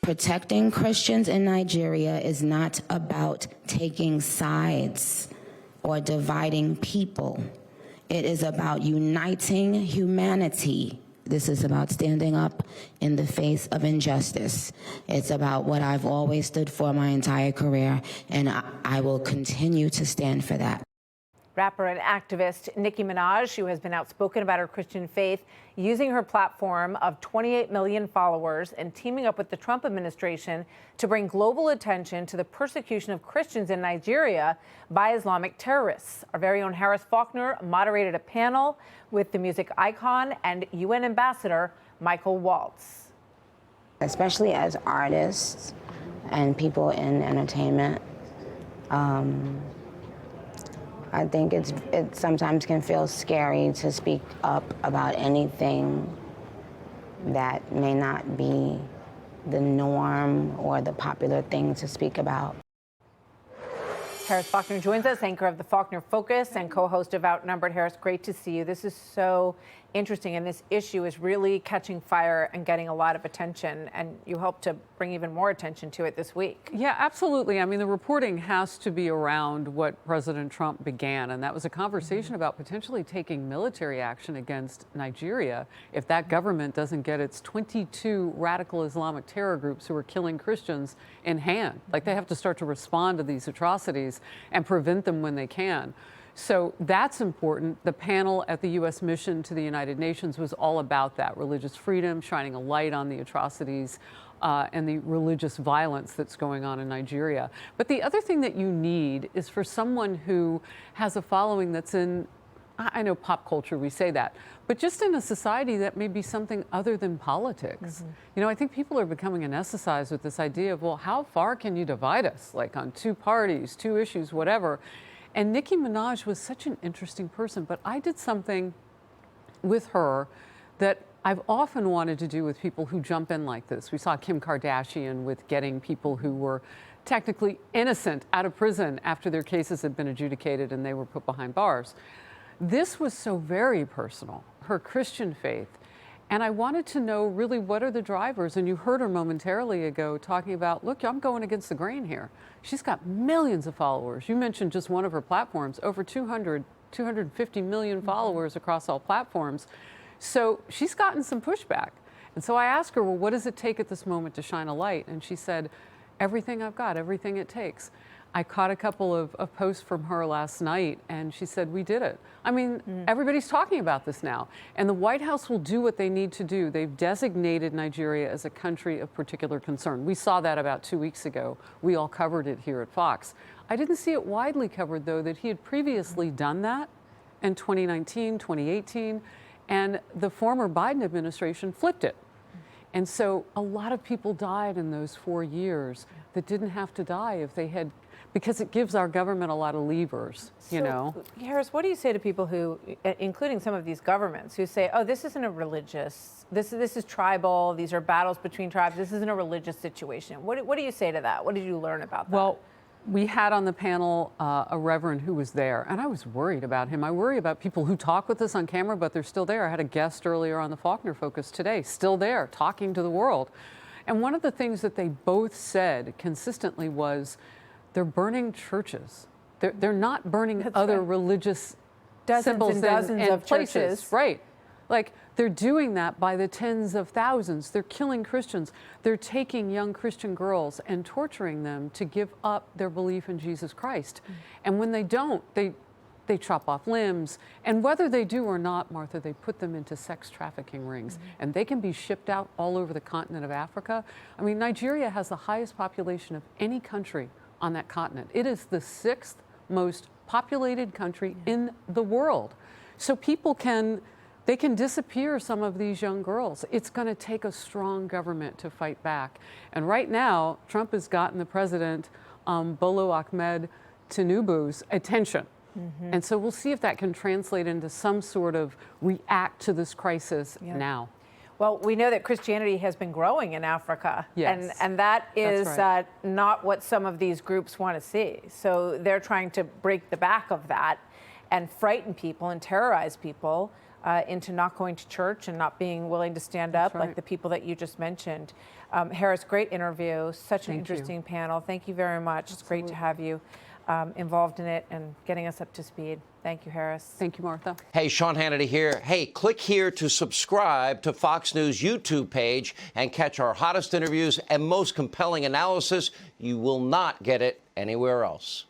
Protecting Christians in Nigeria is not about taking sides or dividing people. It is about uniting humanity. This is about standing up in the face of injustice. It's about what I've always stood for my entire career, and I will continue to stand for that. Rapper and activist Nicki Minaj, who has been outspoken about her Christian faith, using her platform of 28 million followers and teaming up with the Trump administration to bring global attention to the persecution of Christians in Nigeria by Islamic terrorists. Our very own Harris Faulkner moderated a panel with the music icon and UN Ambassador Michael Waltz. Especially as artists and people in entertainment, I think it sometimes can feel scary to speak up about anything that may not be the norm or the popular thing to speak about. Harris Faulkner joins us, anchor of the Faulkner Focus and co-host of Outnumbered. Harris, great to see you. This is so interesting, and this issue is really catching fire and getting a lot of attention, and you hope to bring even more attention to it this week. Yeah, absolutely. I mean, the reporting has to be around what President Trump began, and that was a conversation about potentially taking military action against Nigeria if that government doesn't get its 22 radical Islamic terror groups who are killing Christians in hand. Like, they have to start to respond to these atrocities and prevent them when they can. So that's important. The panel at the U.S. mission to the United Nations was all about that, religious freedom, shining a light on the atrocities and the religious violence that's going on in Nigeria. But the other thing that you need is for someone who has a following that's in, I know pop culture, we say that, but just in a society that may be something other than politics. You know, I think people are becoming anesthetized with this idea of, well, how far can you divide us? Like on two parties, two issues, whatever. And Nicki Minaj was such an interesting person, but I did something with her that I've often wanted to do with people who jump in like this. We saw Kim Kardashian with getting people who were technically innocent out of prison after their cases had been adjudicated and they were put behind bars. This was so very personal, her Christian faith. And I wanted to know really what are the drivers. And you heard her momentarily ago talking about, look, I'm going against the grain here. She's got millions of followers. You mentioned just one of her platforms, over 250 million followers across all platforms. So she's gotten some pushback. And so I asked her, well, what does it take at this moment to shine a light? And she said, everything I've got, everything it takes. I caught a couple of posts from her last night, and she said, we did it. I mean, everybody's talking about this now. And the White House will do what they need to do. They've designated Nigeria as a country of particular concern. We saw that about 2 weeks ago. We all covered it here at Fox. I didn't see it widely covered, though, that he had previously done that in 2019, 2018, and the former Biden administration flipped it. And so a lot of people died in those 4 years that didn't have to die if they had, because it gives our government a lot of levers, you know. Harris, what do you say to people who, including some of these governments, who say, oh, this isn't a religious, this is tribal, these are battles between tribes, this isn't a religious situation. What do you say to that? What did you learn about that? Well, we had on the panel a reverend who was there, and I was worried about him. I worry about people who talk with us on camera, but they're still there. I had a guest earlier on the Faulkner Focus today, still there, talking to the world. And one of the things that they both said consistently was, they're burning churches. They're not burning other religious symbols and dozens and of places. churches. Right. Like, they're doing that by the tens of thousands. They're killing Christians. They're taking young Christian girls and torturing them to give up their belief in Jesus Christ. And when they don't, they chop off limbs. And whether they do or not, Martha, they put them into sex trafficking rings. And they can be shipped out all over the continent of Africa. I mean, Nigeria has the highest population of any country on that continent. It is the 6th most populated country in the world. So people can disappear some of these young girls. It's going to take a strong government to fight back. And right now, Trump has gotten the president, Bola Ahmed Tinubu's attention. And so we'll see if that can translate into some sort of react to this crisis now. Well, we know that Christianity has been growing in Africa, yes. and that is right. Not what some of these groups want to see. So they're trying to break the back of that and frighten people and terrorize people into not going to church and not being willing to stand up, like the people that you just mentioned. Harris, great interview. Such an interesting panel. Thank you very much. It's great to have you involved in it and getting us up to speed. Thank you, Harris. Thank you, Martha. Hey, Sean Hannity here. Hey, click here to subscribe to Fox News YouTube page and catch our hottest interviews and most compelling analysis. You will not get it anywhere else.